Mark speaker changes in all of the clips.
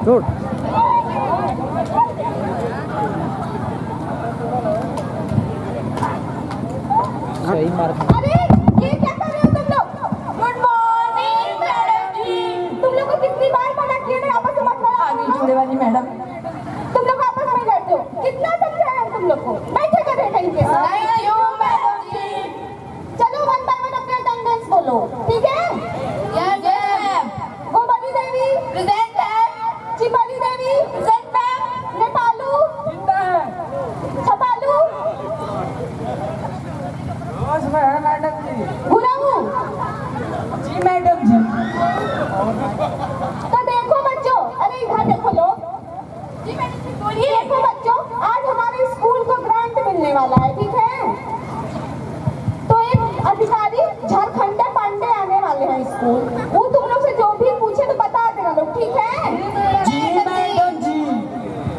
Speaker 1: छोड़। सही मार।
Speaker 2: अरे ये क्या कर रहे हो तुम लोग? गुड मॉर्निंग मैडम जी। तुम लोग को कितनी बार मना किया ना आपस में मत लड़ो। आगे जुड़े वाली मैडम, तुम लोग आपस में लड़ते हो। कितना समझाया है तुम लोग को? बैठे कर रहे कहीं के साथ। Thank you madam ji. चलो वन बाय वन अपने अटेंडेंस बोलो, ठीक है? Yes ma'am. Gomti Devi present ma'am. Chipli Devi present ma'am. Nepalu
Speaker 1: जिंदा है।
Speaker 2: छपालू
Speaker 1: बस में है मैडम जी।
Speaker 2: गुराऊ।
Speaker 1: जी मैडम जी।
Speaker 2: तो देखो बच्चों, अरे इधर देखो लोग। जी मैडम जी बोलिए। देखो बच्चों, आज हमारे स्कूल को ग्रांट मिलने वाला है, ठीक है? तो एक अधिकारी झारखंडे पांडे आने वाले हैं स्कूल। वो तुम लोग से जो भी पूछे तो बता देना लोग, ठीक है?
Speaker 1: जी मैडम जी।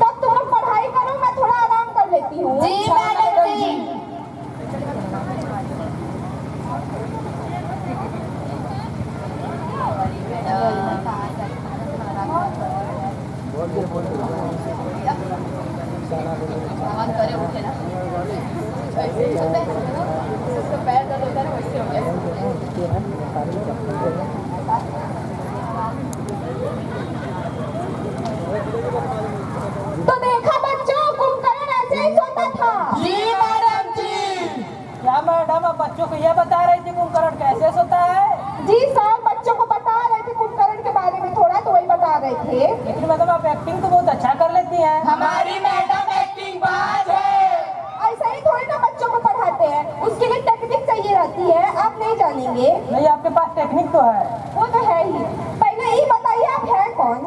Speaker 2: तब तुम लोग पढ़ाई करो, मैं थोड़ा आराम कर लेती हूँ।
Speaker 1: जी मैडम जी।
Speaker 2: तो देखा बच्चों, कुंभकर्ण ऐसे ही सोता था।
Speaker 1: जी मैडम जी। क्या मैडम आप बच्चों को ये बता रही थी कुंभकर्ण कैसे सोता है?
Speaker 2: जी सर, बच्चों को बता रहे थे कुंभकर्ण के बारे में थोड़ा, तो वही बता रहे थे।
Speaker 1: लेकिन मैडम आप एक्टिंग तो बहुत अच्छा कर लेती हैं।
Speaker 2: हमारी मैडम एक्टिंग बाज है। ऐसा ही थोड़ी ना बच्चों को पढ़ाते हैं, उसके लिए टेक्निक चाहिए रहती है, आप नहीं जानेंगे।
Speaker 1: नहीं, आपके पास टेक्निक तो है।
Speaker 2: वो तो है ही। पहले ये बताइए आप हैं कौन?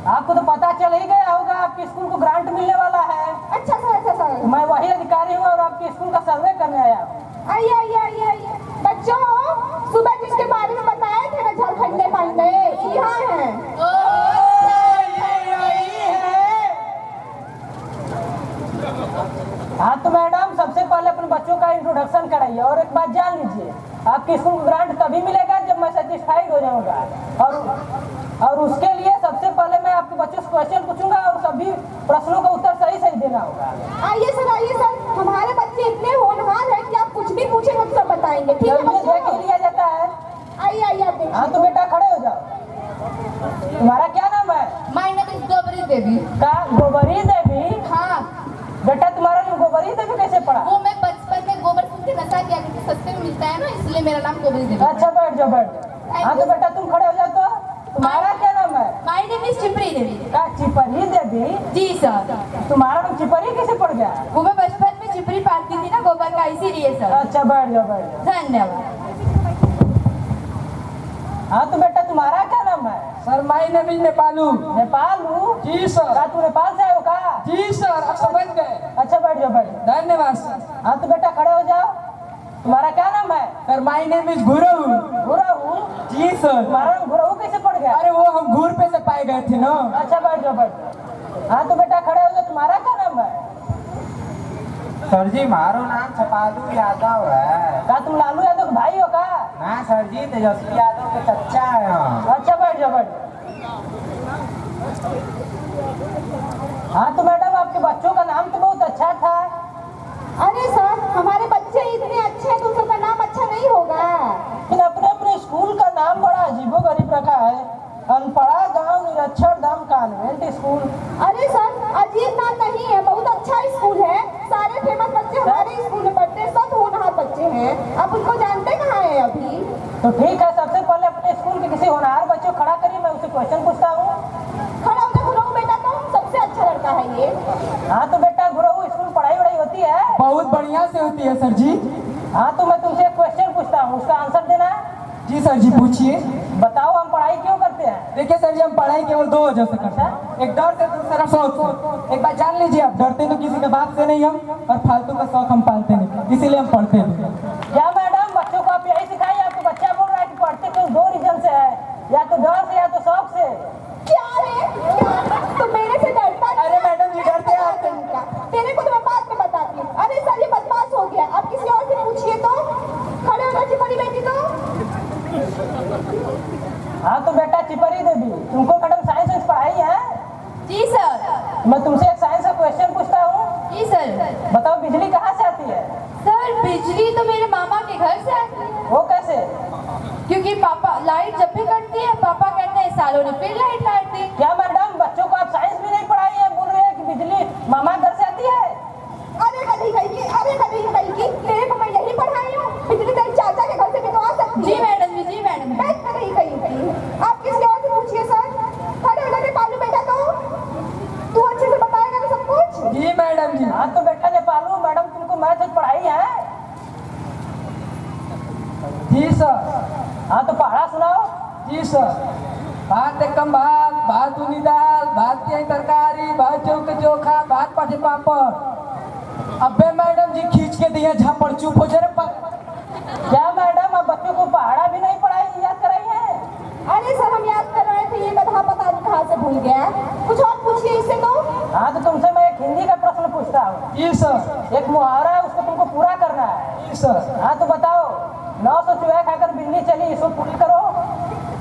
Speaker 1: आपको तो पता चल ही गया होगा आपके स्कूल को ग्रांट मिलने वाला है।
Speaker 2: अच्छा सर, अच्छा सर।
Speaker 1: मैं वही अधिकारी हूँ और आपके स्कूल का सर्वे करने आया हूँ।
Speaker 2: आइए आइए आइए आइए। बच्चों, सुबह जिसके बारे में बताए थे ना झारखंडे पांडे, यहाँ हैं।
Speaker 1: हाँ तो मैडम सबसे पहले अपने बच्चों का इंट्रोडक्शन कराइए और एक बात जान लीजिए, आपके स्कूल को ग्रांट तभी मिलेगा जब मैं सेटिस्फाइड हो जाऊंगा। और उसके लिए सबसे पहले मैं आपके बच्चों से क्वेश्चन पूछूंगा और सभी प्रश्नों का उत्तर सही सही देना होगा।
Speaker 2: आइए सर, हमारे बच्चे इतने होनहार हैं कि आप कुछ भी पूछेंगे तो सब बताएंगे, ठीक है
Speaker 1: जल्दी देख
Speaker 2: बच्चों?
Speaker 1: ही लिया जाता है।
Speaker 2: आइए आइए आप देखिए।
Speaker 1: हाँ तो बेटा खड़े हो जाओ। तुम्हारा क्या नाम है?
Speaker 2: माय नेम इज गोबरी देवी।
Speaker 1: का गोबरी देवी?
Speaker 2: हाँ,
Speaker 1: बेटा तुम्हारा नाम गोबरी देवी कैसे पड़ा?
Speaker 2: वो मैं बचपन में गोबर फूक के नशा किया करती, सस्ते में मिलता है ना, इसलिए मेरा नाम गोबरी देवी।
Speaker 1: अच्छा बैठ जाओ बैठ जाओ। हाँ तो बेटा तुम खड़े हो जाओ। तो तुम्हारा क्या नाम है?
Speaker 2: माय नेम इज चिपरी देवी।
Speaker 1: का चिपरी देवी?
Speaker 2: जी सर।
Speaker 1: तुम्हारा नाम चिपरी कैसे पड़ गया?
Speaker 2: वो मैं बचपन में चिपरी पालती थी ना गोबर का, इसीलिए सर।
Speaker 1: अच्छा बैठ जाओ बैठ जाओ।
Speaker 2: धन्यवाद।
Speaker 1: हाँ तो बेटा तुम्हारा क्या नाम है?
Speaker 3: Sir my name is Nepalu.
Speaker 1: Nepalu?
Speaker 3: जी सर।
Speaker 1: का तू नेपाल से आए हो का?
Speaker 3: जी सर, आप समझ गए।
Speaker 1: अच्छा बैठ जाओ बैठ जाओ।
Speaker 3: धन्यवाद सर।
Speaker 1: हाँ तो बेटा खड़े हो जाओ। तुम्हारा क्या नाम है?
Speaker 3: Sir my name is Guru.
Speaker 1: Guru?
Speaker 3: Ji sir.
Speaker 1: तुम्हारा नाम गुरु कैसे पड़ गया?
Speaker 3: अरे वो हम घूर पे से पाए गए थे ना।
Speaker 1: अच्छा बैठ जाओ बैठ जाओ। हाँ तो बेटा खड़े हो जाओ। तुम्हारा क्या नाम है?
Speaker 4: सर जी मारो नाम छपालू यादव है।
Speaker 1: का तुम लालू यादव के भाई हो का?
Speaker 4: ना सर जी तेजस्वी यादव के चच्चा है हम।
Speaker 1: अच्छा बैठ जाओ बैठ जाओ। हाँ तो मैडम आपके बच्चों का नाम तो बहुत अच्छा था।
Speaker 2: अरे सर, हमारे बच्चे इतने अच्छे हैं तो उनका नाम अच्छा नहीं होगा।
Speaker 1: लेकिन अपने अपने स्कूल का नाम बड़ा अजीबो गरीब रखा है। अनपढ़ा गांव निरक्षर धाम कॉन्वेंट स्कूल।
Speaker 2: अरे सर, अजीब नाम नहीं है, बहुत अच्छा स्कूल है। सारे फेमस बच्चे हमारे स्कूल में पढ़ते हैं, सब होनहार बच्चे हैं। आप उनको जानते कहाँ हैं अभी?
Speaker 1: तो ठीक है, सबसे पहले अपने स्कूल के किसी होनहार बच्चे को खड़ा करिए, मैं उससे क्वेश्चन पूछता हूँ।
Speaker 2: खड़ा होकर गुरु बेटा, तो सबसे अच्छा लड़का है ये।
Speaker 1: हाँ तो बेटा गुरु स्कूल पढ़ाई वढ़ाई होती है?
Speaker 3: बहुत बढ़िया से होती है सर जी।
Speaker 1: हाँ तो मैं तुमसे एक क्वेश्चन पूछता हूँ, उसका आंसर देना है।
Speaker 3: जी सर जी पूछिए।
Speaker 1: बताओ हम पढ़ाई क्यों करते हैं?
Speaker 3: देखिए सर जी, हम पढ़ाई केवल दो वजह से करते हैं, एक डर से, दूसरा शौक से। एक बात जान लीजिए, आप डरते तो किसी के बाप से नहीं हम, और फालतू का शौक हम पालते नहीं, इसीलिए हम पढ़ते हैं।
Speaker 1: क्या मैडम बच्चों को आप यही सिखाइए? आपको बच्चा बोल रहा है कि पढ़ते क्यों? दो रीजन से है, या तो डर से या तो शौक से।
Speaker 2: क्या रे? तो मेरे से डरता नहीं?
Speaker 3: अरे मैडम जी डरते हैं आप।
Speaker 2: तेरे को तो मैं बाद में बताती हूँ। अरे सर, ये बदमाश हो गया। अब किसी और से पूछिए तो। खड़े हो जाओ बड़ी बेटी तो।
Speaker 1: हाँ तो बेटा चिपरी देवी, तुमको मैडम साइंस पढ़ाई है? मैं तुमसे एक साइंस का क्वेश्चन पूछता हूँ।
Speaker 2: जी सर।
Speaker 1: बताओ बिजली कहाँ से आती है?
Speaker 2: सर बिजली तो मेरे मामा के घर से आती है,
Speaker 1: वो कैसे?
Speaker 2: क्योंकि पापा लाइट जब भी कटती है पापा कहते हैं सालों ने फिर लाइट काट दी।
Speaker 1: क्या मैडम बच्चों को आप साइंस भी नहीं पढ़ाई है, बोल रहे हैं कि बिजली मामा घर से आती है?
Speaker 2: अरे कभी कहीं तेरे को मैं यही पढ़ाई हूँ, बिजली तेरे चाचा के घर से भी तो आ सकती है। जी मैडम जी, जी मैडम। कहीं आप किसी और से पूछिए सर। खड़े हो जाके पालू बेटा, तो तू अच्छे से बताएगा ना सब कुछ।
Speaker 3: जी मैडम जी।
Speaker 1: हाँ तो बेटा नेपालू मैडम तुमको मैथ पढ़ाई है?
Speaker 3: जी सर।
Speaker 1: हाँ तो पढ़ा सुनाओ।
Speaker 3: जी सर। भात एकम भात, भात उनी दाल, भात की तरकारी, भात चौक चोखा, भात पाठे पापड़। अबे मैडम जी खींच के दिया झापड़, चुप हो जा रे।
Speaker 1: क्या मैडम आप बच्चों को पहाड़ा भी नहीं पढ़ाई, याद कराई है?
Speaker 2: अरे सर हम याद कर रहे थे, ये गधा पता नहीं कहाँ से भूल गया। कुछ और पूछिए इससे तो।
Speaker 1: हाँ तो तुमसे मैं एक हिंदी का प्रश्न पूछता हूँ।
Speaker 3: जी सर।
Speaker 1: एक मुहावरा है, उसको तुमको पूरा करना है।
Speaker 3: जी सर।
Speaker 1: हाँ तो बताओ, 900 चूहे खाकर बिजली चली, इसको पूरी करो।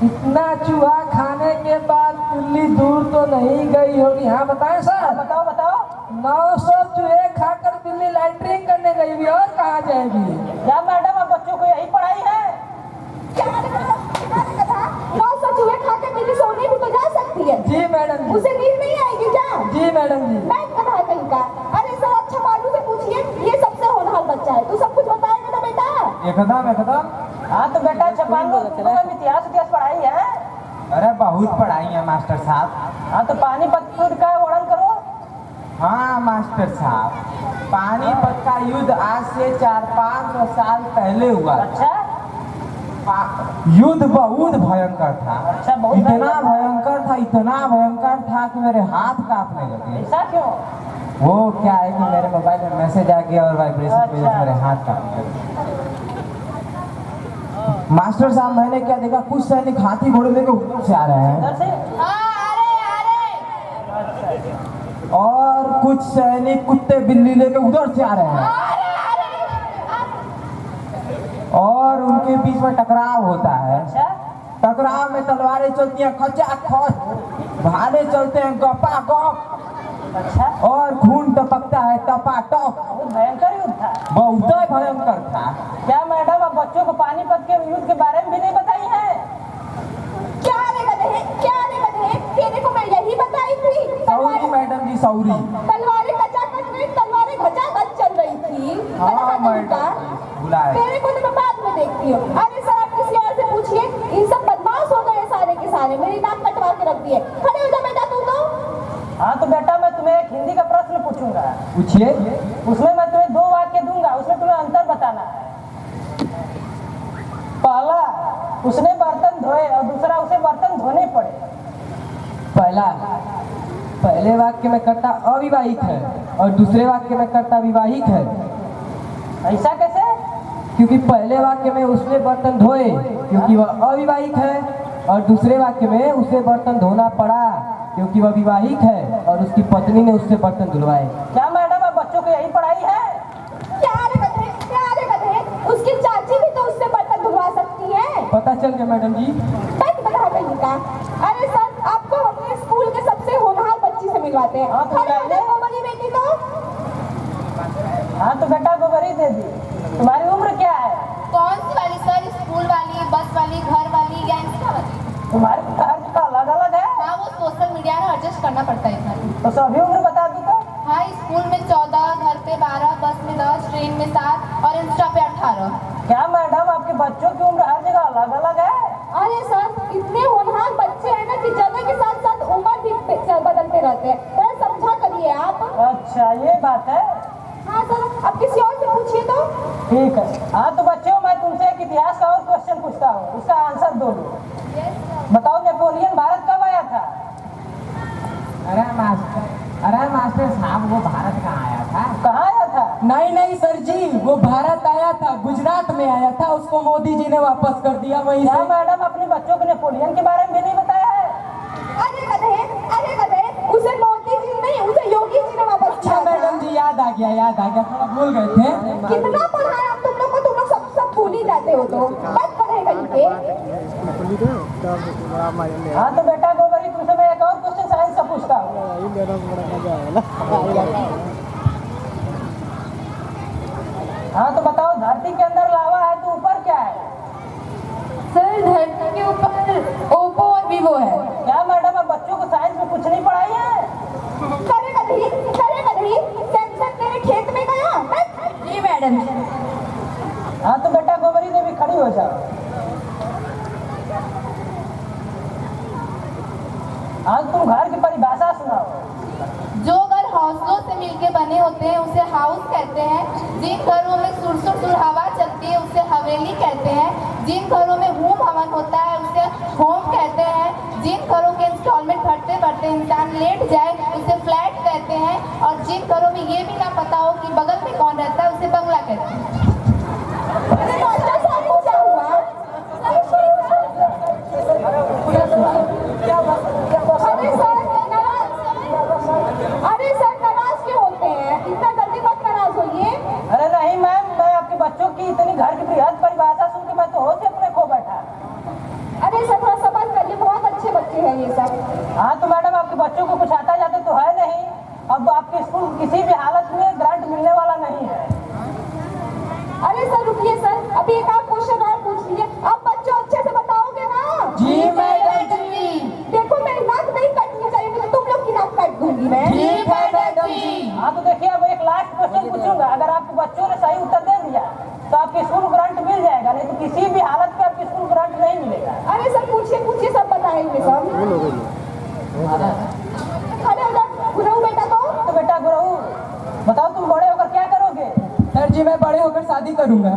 Speaker 3: इतना चूहा खाने के बाद बिल्ली दूर तो नहीं गई होगी? हाँ बताएं
Speaker 1: हाँ
Speaker 3: सर।
Speaker 1: बताओ बताओ।
Speaker 3: 900 चूहे खाकर बिल्ली लैट्रिन करने गई भी, और कहाँ जाएगी?
Speaker 1: क्या मैडम आप बच्चों को यही पढ़ाई है?
Speaker 2: 900 चूहे खा के बिल्ली सोने भी तो जा सकती है।
Speaker 3: जी मैडम जी।
Speaker 2: उसे नींद नहीं आएगी क्या?
Speaker 3: जी मैडम जी।
Speaker 2: मैं कहा कहीं का। अरे सर अच्छा मालूम से पूछिए, ये सबसे होनहार बच्चा है, तू सब कुछ बताएगा ना बेटा?
Speaker 4: एकदम।
Speaker 1: हाँ तो बेटा छपांगो तुमको इतिहास पढ़ाई है?
Speaker 4: अरे बहुत पढ़ाई है मास्टर साहब।
Speaker 1: हाँ तो पानीपत युद्ध का वर्णन करो।
Speaker 4: हाँ मास्टर साहब, पानीपत का युद्ध आज से 400-500 साल पहले हुआ।
Speaker 1: अच्छा
Speaker 4: युद्ध बहुत भयंकर था।
Speaker 1: अच्छा, बहुत
Speaker 4: इतना भयंकर था कि मेरे हाथ कांपने लगे।
Speaker 1: ऐसा क्यों?
Speaker 4: वो क्या है कि मेरे मोबाइल में मैसेज आ गया और वाइब्रेशन की वजह से मेरे हाथ कांपने लगे। मास्टर साहब मैंने क्या देखा, कुछ सैनिक हाथी घोड़े लेकर ऊपर से आ रहे हैं
Speaker 1: इधर से?
Speaker 4: और कुछ सैनिक कुत्ते बिल्ली लेकर उधर से आ रहे हैं और उनके बीच में टकराव होता है।
Speaker 1: अच्छा
Speaker 4: टकराव में तलवारें चलती हैं खचाखच, भाले चलते हैं गपागप,
Speaker 1: अच्छा,
Speaker 4: और खून टपकता है टपाटप।
Speaker 1: बहुत भयंकर युद्ध था।
Speaker 4: बहुत भयंकर था।
Speaker 1: क्या मैडम आप बच्चों को पानीपत के युद्ध के बारे में भी नहीं बताई है?
Speaker 2: क्या रे गधे, तेरे को मैं यही बताई थी।
Speaker 4: सौरी मैडम जी, सौरी।
Speaker 2: तलवारें घचाघच चल रही थी।
Speaker 4: हाँ मैडम, बुलाए।
Speaker 2: तेरे को तो मैं बाद में देखती हूँ। अरे सर आप किसी और से पूछिए, इन सब बदमाश हो गए सारे के सारे, मेरी नाक कटवा के रख दिए। खड़े हो जा बेटा तू तो।
Speaker 1: हाँ तो बेटा मैं तुम्हें एक हिंदी का प्रश्न पूछूंगा,
Speaker 4: पूछिए।
Speaker 1: उसमें मैं तुम्हें 2 वाक्य दूंगा, उसमें तुम्हें अंतर बताना है। पहला, उसने बर्तन धोए, और दूसरा उसे बर्तन धोने पड़े।
Speaker 3: पहले वाक्य में कर्ता अविवाहित है और दूसरे वाक्य में कर्ता विवाहित है।
Speaker 1: ऐसा कैसे?
Speaker 3: क्योंकि पहले वाक्य में उसने बर्तन धोए क्योंकि वह अविवाहित है, और दूसरे वाक्य में उसे बर्तन धोना पड़ा क्योंकि वह विवाहित है और उसकी पत्नी ने उससे बर्तन धुलवाए।
Speaker 1: क्या मैडम आप बच्चों को यही पढ़ाई है?
Speaker 2: क्या रे गधे, उसकी चाची भी तो उससे बर्तन धुलवा सकती है।
Speaker 3: पता चल गया मैडम जी।
Speaker 2: बस बता कहीं का। अरे सर आपको अपने स्कूल के सबसे होनहार बच्ची से मिलवाते हैं।
Speaker 1: हाँ, तो
Speaker 2: खड़े हो
Speaker 1: लाइए।
Speaker 2: जा कोमली बेटी तो।
Speaker 1: हाँ तो बेटा गोबरी दे दी। तुम्हारी उम्र क्या है?
Speaker 5: कौन सी वाली सर? स्कूल वाली, बस वाली, घर वाली या इंस्टा वाली?
Speaker 1: तुम्हारे घर का अलग अलग है?
Speaker 5: हाँ वो सोशल मीडिया में एडजस्ट करना पड़ता है इतना।
Speaker 1: तो सभी उम्र बता दी तो।
Speaker 5: हाँ स्कूल में 14, घर पे 12, बस में 10, ट्रेन में 7 और इंस्टा पे 18।
Speaker 1: क्या मैडम आपके बच्चों की उम्र हर जगह अलग अलग है?
Speaker 2: अरे सर इतने होनहार बच्चे हैं ना कि जगह के साथ साथ उम्र भी बदलते रहते हैं। थोड़ा समझा करिए आप।
Speaker 1: अच्छा ये बात है।
Speaker 2: हाँ सर अब किसी और से पूछिए तो।
Speaker 1: ठीक है। हाँ तो बच्चों मैं तुमसे एक इतिहास का और क्वेश्चन पूछता हूँ, उसका आंसर दो। बताओ नेपोलियन भारत कब आया था?
Speaker 4: अरे मास्टर साहब, वो भारत कहाँ आया था?
Speaker 1: कहाँ आया था?
Speaker 3: नहीं सर जी, वो भारत आया था, गुजरात में आया था, उसको मोदी जी ने वापस कर दिया वहीं
Speaker 1: क्या
Speaker 3: से।
Speaker 1: मैडम अपने बच्चों को नेपोलियन के बारे में भी नहीं बताया है?
Speaker 2: अरे गधे, उसे मोदी जी नहीं, उसे योगी जी ने वापस
Speaker 3: अच्छा
Speaker 2: किया था।
Speaker 3: मैडम जी याद आ गया, थोड़ा भूल गए थे।
Speaker 2: कितना पढ़ाया हम तुम लोग को, तुम लोग सब भूल ही जाते हो तो। बस पढ़े कहीं पे।
Speaker 1: हाँ तो बेटा गोबरी तुमसे मैं एक और क्वेश्चन साइंस का पूछता हूँ। हाँ तो बताओ, धरती के अंदर लावा है तो ऊपर क्या है?
Speaker 5: सर धरती के ऊपर ओप्पो और वीवो है।
Speaker 1: क्या मैडम, अब बच्चों को साइंस में कुछ नहीं पढ़ाई है?
Speaker 2: करे कदरी सैमसंग तेरे खेत में गया?
Speaker 5: जी मैडम।
Speaker 1: हाँ तो बेटा गोबरी देवी खड़ी हो जाओ। आज तुम घर की परिभाषा सुनाओ।
Speaker 5: जो घर हौसलों से मिलके बने होते हैं उसे हाउस कहते हैं। जिन घरों में सुर हवा चलती है उसे हवेली कहते हैं। जिन घरों में हूम हवन होता है उसे होम कहते हैं। जिन घरों के इंस्टॉलमेंट भरते भरते इंसान लेट जाए उसे फ्लैट कहते हैं। और जिन घरों में ये भी ना पता हो कि बगल में कौन रहता है उसे बंगला कहते हैं।
Speaker 2: अरे मास्टर साहब को क्या हुआ? अरे सर नाराज क्यों होते हैं? इतना जल्दी मत नाराज होइए।
Speaker 1: अरे नहीं मैम, मैं आपके बच्चों की इतनी घर की बृहद परिभाषा सुन के मैं तो होश अपने खो बैठा।
Speaker 2: अरे सर थोड़ा सबर करिए, बहुत अच्छे बच्चे हैं ये सब।
Speaker 1: हाँ तो मैडम, आपके बच्चों को कुछ आता जाता तो है नहीं। अब आपके स्कूल किसी भी हालत में ग्रांट मिलने वाला नहीं है।
Speaker 2: अरे सर रुकिए सर, अभी एक आप क्वेश्चन और पूछ लीजिए। आप बच्चों अच्छे से बताओगे ना?
Speaker 3: जी मैडम जी।
Speaker 2: देखो मेरी नाक नहीं कटनी चाहिए, नहीं तो तुम लोग की नाक काट दूंगी मैं।
Speaker 3: ठीक है मैडम जी।
Speaker 1: हाँ तो देखिए, अब एक लास्ट क्वेश्चन पूछूंगा। अगर आपके बच्चों ने सही उत्तर दे दिया तो आपके स्कूल को ग्रांट मिल जाएगा, नहीं तो किसी भी हालत में आपके स्कूल को ग्रांट नहीं मिलेगा।
Speaker 2: अरे सर पूछिए सब बताएंगे सब। खड़े हो जाओ गुरु बेटा।
Speaker 1: तो बेटा गुरु, बताओ तुम बड़े होकर क्या करोगे?
Speaker 3: सर जी मैं बड़े होकर शादी करूंगा।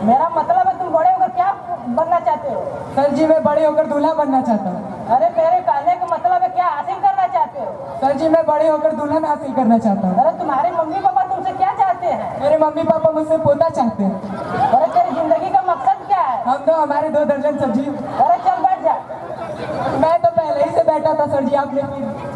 Speaker 1: मेरा मतलब है, तुम बड़े होकर क्या बनना चाहते हो?
Speaker 3: सर जी मैं बड़े होकर दूल्हा बनना चाहता हूँ।
Speaker 1: अरे मेरे कहने का मतलब है, क्या हासिल करना चाहते हो?
Speaker 3: सर जी मैं बड़े होकर दुल्हन हासिल करना चाहता हूँ।
Speaker 1: अरे तुम्हारे मम्मी पापा तुमसे क्या चाहते हैं?
Speaker 3: मेरे मम्मी पापा मुझसे पोता चाहते हैं।
Speaker 1: अरे तेरी जिंदगी का मकसद क्या है?
Speaker 3: हम तो हमारे 2 दर्जन सब्जी।
Speaker 1: अरे चल बैठ जा।
Speaker 3: मैं तो पहले ही से बैठा था सर जी, आपने